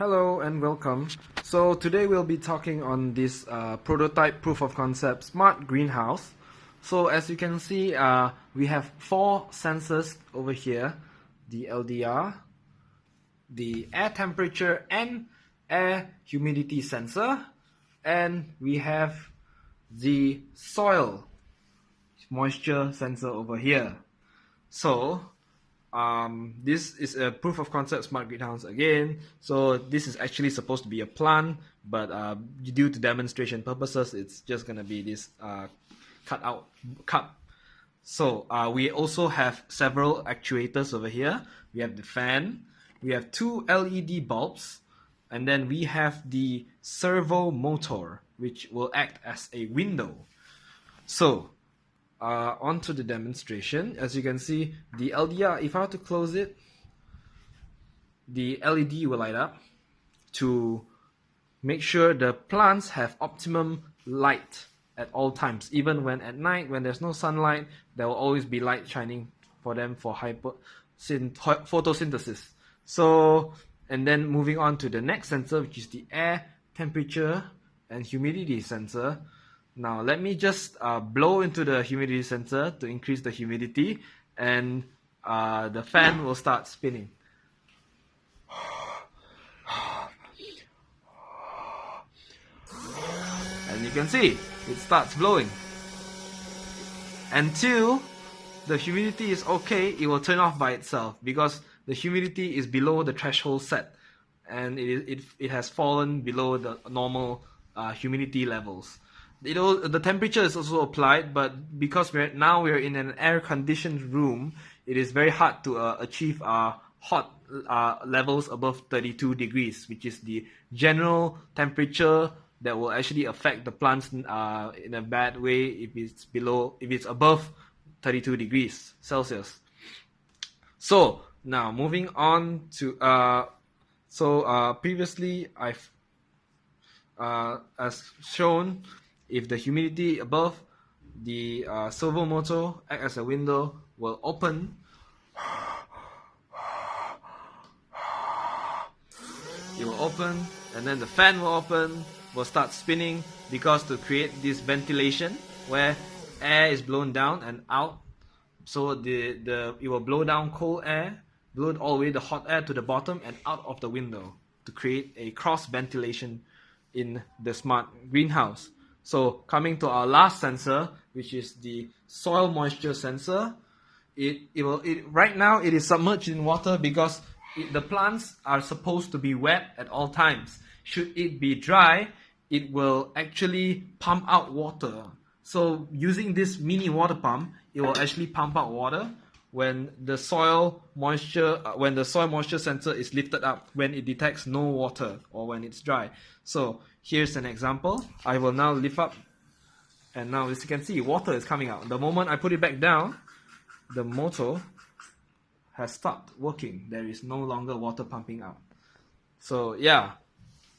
Hello and welcome. So today we'll be talking on this prototype proof of concept smart greenhouse. So as you can see, we have 4 sensors over here: the LDR, the air temperature and air humidity sensor, and we have the soil moisture sensor over here. So this is a proof of concept smart greenhouse again. So this is actually supposed to be a plant, but due to demonstration purposes, it's just gonna be this cut out cup. So we also have several actuators over here. We have the fan, we have 2 LED bulbs, and then we have the servo motor, which will act as a window. So onto the demonstration. As you can see, the LDR, if I were to close it, the LED will light up to make sure the plants have optimum light at all times. Even when at night, when there's no sunlight, there will always be light shining for them for photosynthesis. So, and then moving on to the next sensor, which is the air temperature and humidity sensor. Now let me just blow into the humidity sensor to increase the humidity, and the fan will start spinning. And you can see it starts blowing. Until the humidity is okay, it will turn off by itself because the humidity is below the threshold set, and it has fallen below the normal humidity levels. The temperature is also applied, but because we're in an air-conditioned room, it is very hard to achieve hot levels above 32 degrees, which is the general temperature that will actually affect the plants in a bad way if it's above 32 degrees Celsius. So now moving on to previously I've as shown, if the humidity above, the servo motor act as a window, will open. It will open, and then the fan will open, will start spinning, because to create this ventilation where air is blown down and out. So it will blow down cold air, blow all the way the hot air to the bottom and out of the window to create a cross ventilation in the smart greenhouse. So coming to our last sensor, which is the soil moisture sensor, right now it is submerged in water because the plants are supposed to be wet at all times. Should it be dry, it will actually pump out water. So using this mini water pump, it will actually pump out water when the soil moisture sensor is lifted up, when it detects no water or when it's dry. So here's an example. I will now lift up, and now as you can see, water is coming out. The moment I put it back down, the motor has stopped working. There is no longer water pumping out. So yeah,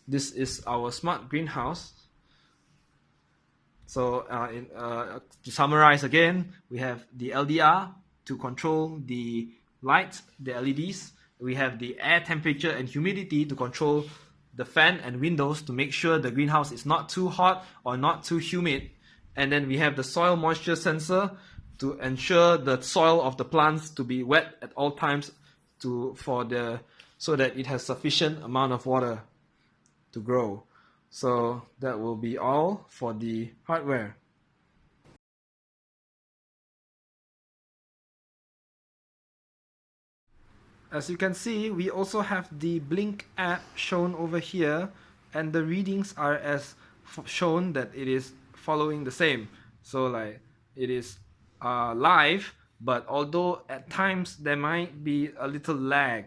this is our smart greenhouse. So to summarize again, we have the LDR to control the lights, the LEDs. We have the air temperature and humidity to control the fan and windows to make sure the greenhouse is not too hot or not too humid. And then we have the soil moisture sensor to ensure the soil of the plants to be wet at all times so that it has sufficient amount of water to grow. So that will be all for the hardware. As you can see, we also have the Blink app shown over here, and the readings are as shown that it is following the same. So like it is live, but although at times there might be a little lag.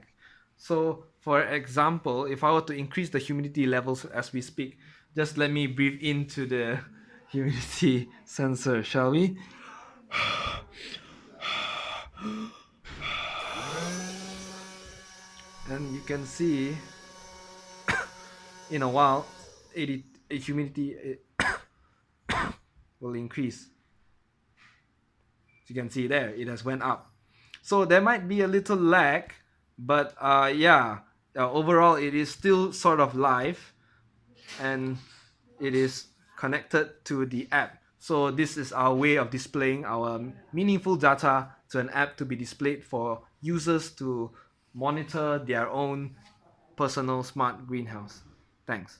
So for example, if I were to increase the humidity levels as we speak, just let me breathe into the humidity sensor, shall we? And you can see in a while humidity will increase. As you can see there, it has went up. So there might be a little lag, but yeah, overall it is still sort of live, and it is connected to the app. So this is our way of displaying our meaningful data to an app to be displayed for users to monitor their own personal smart greenhouse. Thanks.